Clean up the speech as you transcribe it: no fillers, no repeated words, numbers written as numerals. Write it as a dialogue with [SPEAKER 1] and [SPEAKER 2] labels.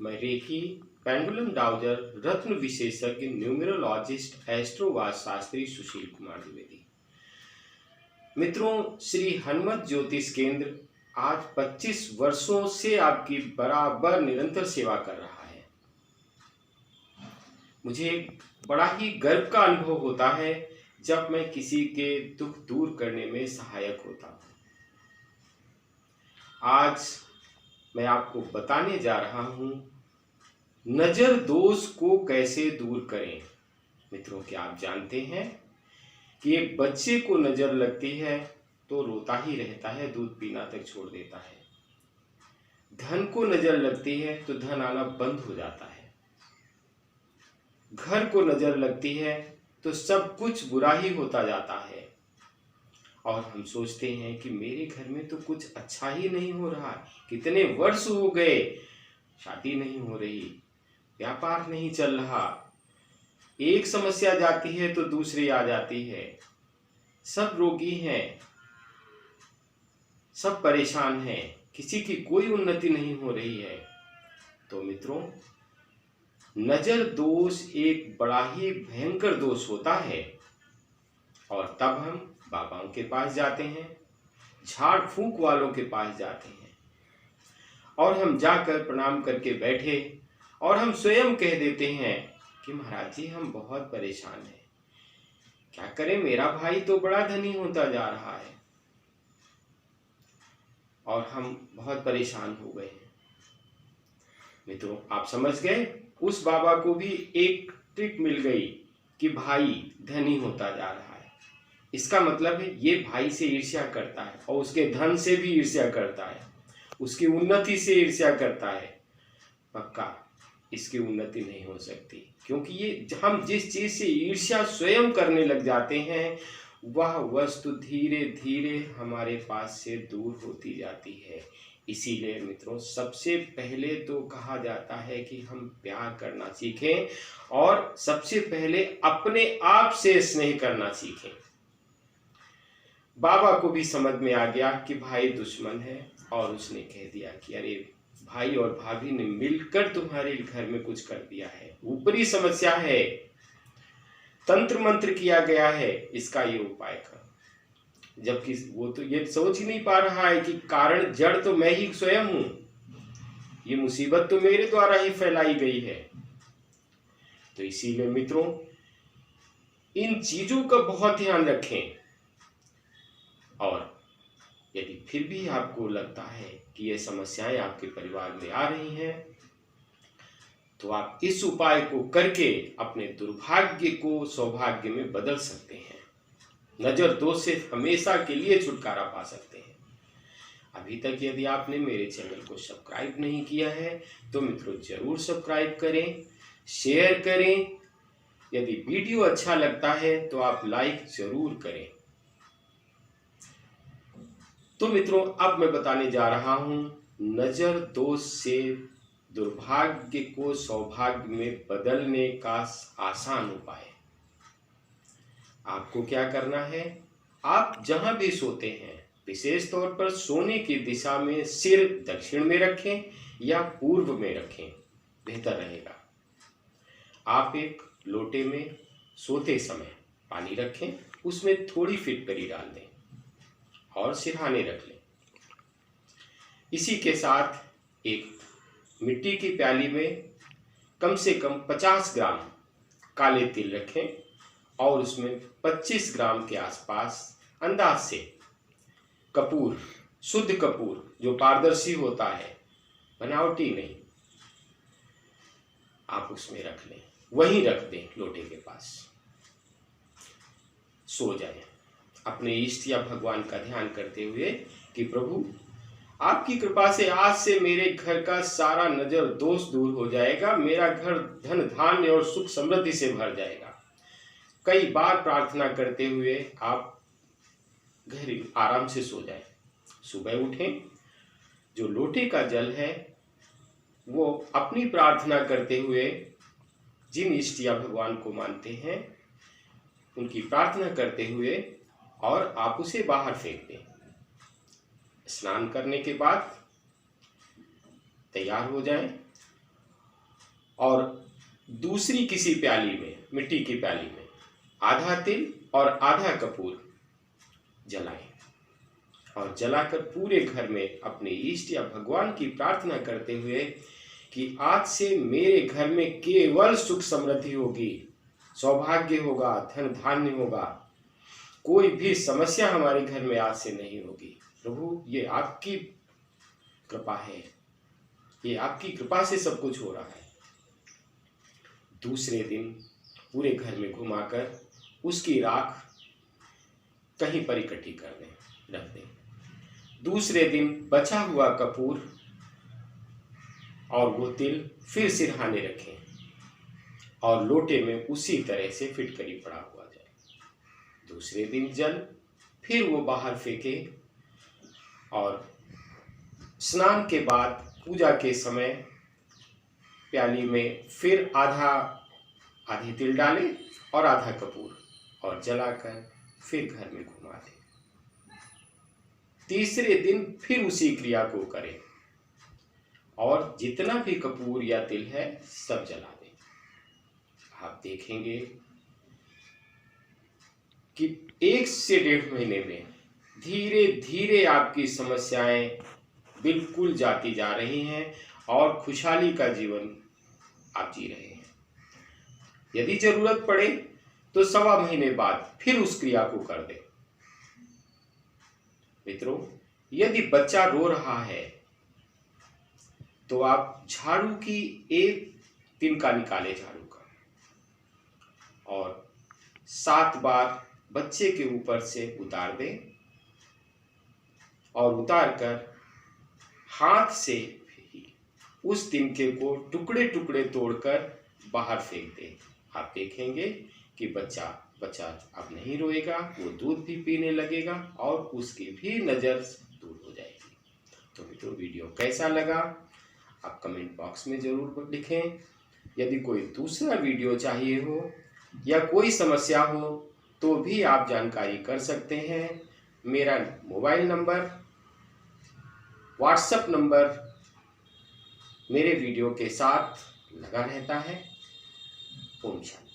[SPEAKER 1] मैं recce, pendulum dowser, रत्न विशेषज्ञ, numerologist, एस्ट्रोवाद Shastri Sushil Kumar Dwivedi. मित्रों, श्री हनुमत ज्योतिष केंद्र आज 25 वर्षों से आपकी बराबर निरंतर सेवा कर रहा है। मुझे बड़ा ही गर्व का अनुभव होता है जब मैं किसी के दुख दूर करने में सहायक होता हूँ। आज मैं आपको बताने जा रहा हूँ नजर दोष को कैसे दूर करें। मित्रों, क्या आप जानते हैं कि एक बच्चे को नजर लगती है तो रोता ही रहता है, दूध पीना तक छोड़ देता है। धन को नजर लगती है तो धन आना बंद हो जाता है। घर को नजर लगती है तो सब कुछ बुरा ही होता जाता है। और हम सोचते हैं कि मेरे घर में तो कुछ अच्छा ही नहीं हो रहा, कितने वर्ष हो गए, शादी नहीं हो रही, व्यापार नहीं चल रहा, एक समस्या जाती है तो दूसरी आ जाती है, सब रोगी हैं, सब परेशान हैं, किसी की कोई उन्नति नहीं हो रही है। तो मित्रों, नजर दोष एक बड़ा ही भयंकर दोष होता है और तब हम बाबाओं के पास जाते हैं, झाड़ फूंक वालों के पास जाते हैं और हम जाकर प्रणाम करके बैठे और हम स्वयं कह देते हैं कि महाराज जी, हम बहुत परेशान हैं, क्या करें, मेरा भाई तो बड़ा धनी होता जा रहा है और हम बहुत परेशान हो गए हैं। मित्रों, आप समझ गए, उस बाबा को भी एक ट्रिक मिल गई कि भाई धनी होता जा रहा है। इसका मतलब है ये भाई से ईर्ष्या करता है और उसके धन से भी ईर्ष्या करता है, उसकी उन्नति से ईर्ष्या करता है। पक्का इसकी उन्नति नहीं हो सकती, क्योंकि ये हम जिस चीज से ईर्ष्या स्वयं करने लग जाते हैं वह वस्तु धीरे धीरे हमारे पास से दूर होती जाती है। इसीलिए मित्रों, सबसे पहले तो कहा जाता है कि हम प्यार करना सीखें और सबसे पहले अपने आप से स्नेह करना सीखें। बाबा को भी समझ में आ गया कि भाई दुश्मन है और उसने कह दिया कि अरे, भाई और भाभी ने मिलकर तुम्हारे घर में कुछ कर दिया है, ऊपरी समस्या है, तंत्र मंत्र किया गया है, इसका ये उपाय कर। जबकि वो तो ये सोच ही नहीं पा रहा है कि कारण जड़ तो मैं ही स्वयं हूं, ये मुसीबत तो मेरे द्वारा ही फैलाई गई है। तो इसीलिए मित्रों, इन चीजों का बहुत ध्यान रखें। और यदि फिर भी आपको लगता है कि ये समस्याएं आपके परिवार में आ रही हैं, तो आप इस उपाय को करके अपने दुर्भाग्य को सौभाग्य में बदल सकते हैं। नजर दोष से हमेशा के लिए छुटकारा पा सकते हैं। अभी तक यदि आपने मेरे चैनल को सब्सक्राइब नहीं किया है तो मित्रों जरूर सब्सक्राइब करें, शेयर करें। यदि वीडियो अच्छा लगता है तो आप लाइक जरूर करें। तो मित्रों, अब मैं बताने जा रहा हूं नजर दोष से दुर्भाग्य को सौभाग्य में बदलने का आसान उपाय। आपको क्या करना है, आप जहां भी सोते हैं, विशेष तौर पर सोने की दिशा में सिर दक्षिण में रखें या पूर्व में रखें, बेहतर रहेगा। आप एक लोटे में सोते समय पानी रखें, उसमें थोड़ी फिटकरी डाल दें और सिरहाने रख लें। इसी के साथ एक मिट्टी की प्याली में कम से कम 50 ग्राम काले तिल रखें और उसमें 25 ग्राम के आसपास अंदाज से कपूर, शुद्ध कपूर जो पारदर्शी होता है, बनावटी नहीं, आप उसमें रख लें, वहीं रख दें लोटे के पास। सो जाएं अपने इष्ट या भगवान का ध्यान करते हुए कि प्रभु, आपकी कृपा से आज से मेरे घर का सारा नजर दोष दूर हो जाएगा, मेरा घर धन धान्य और सुख समृद्धि से भर जाएगा। कई बार प्रार्थना करते हुए आप घर आराम से सो जाएं। सुबह उठें, जो लोटे का जल है वो अपनी प्रार्थना करते हुए जिन इष्ट या भगवान को मानते हैं उनकी प्रार्थना करते हुए और आप उसे बाहर फेंक दें। स्नान करने के बाद तैयार हो जाएं और दूसरी किसी प्याली में, मिट्टी की प्याली में आधा तिल और आधा कपूर जलाएं और जलाकर पूरे घर में अपने इष्ट या भगवान की प्रार्थना करते हुए कि आज से मेरे घर में केवल सुख समृद्धि होगी, सौभाग्य होगा, धन धान्य होगा, कोई भी समस्या हमारे घर में आज से नहीं होगी। प्रभु ये आपकी कृपा है, ये आपकी कृपा से सब कुछ हो रहा है। दूसरे दिन पूरे घर में घुमाकर उसकी राख कहीं पर इकट्ठी कर दें, रख दें। दूसरे दिन बचा हुआ कपूर और वो तिल फिर सिरहाने रखें और लोटे में उसी तरह से फिटकरी पड़ा हुआ जाए। दूसरे दिन जल फिर वो बाहर फेंके और स्नान के बाद पूजा के समय प्याली में फिर आधी तिल डालें और आधा कपूर और जलाकर फिर घर में घुमा दें। तीसरे दिन फिर उसी क्रिया को करें और जितना भी कपूर या तिल है सब जला दें। आप देखेंगे कि 1 से 1.5 महीने में धीरे धीरे आपकी समस्याएं बिल्कुल जाती जा रही हैं और खुशहाली का जीवन आप जी रहे हैं। यदि जरूरत पड़े तो 1.25 महीने बाद फिर उस क्रिया को कर दें। मित्रों, यदि बच्चा रो रहा है तो आप झाड़ू की एक तिनका निकाले झाड़ू का और 7 बार बच्चे के ऊपर से उतार दें और उतार कर हाथ से ही उस तिनके को टुकड़े टुकड़े तोड़कर बाहर फेंक दें। आप देखेंगे कि बच्चा अब नहीं रोएगा, वो दूध भी पीने लगेगा और उसकी भी नज़र दूर हो जाएगी। तो मित्रों, वीडियो कैसा लगा आप कमेंट बॉक्स में ज़रूर लिखें। यदि कोई दूसरा वीडियो चाहिए हो या कोई समस्या हो तो भी आप जानकारी कर सकते हैं। मेरा मोबाइल नंबर, व्हाट्सएप नंबर मेरे वीडियो के साथ लगा रहता है। ओम शांति।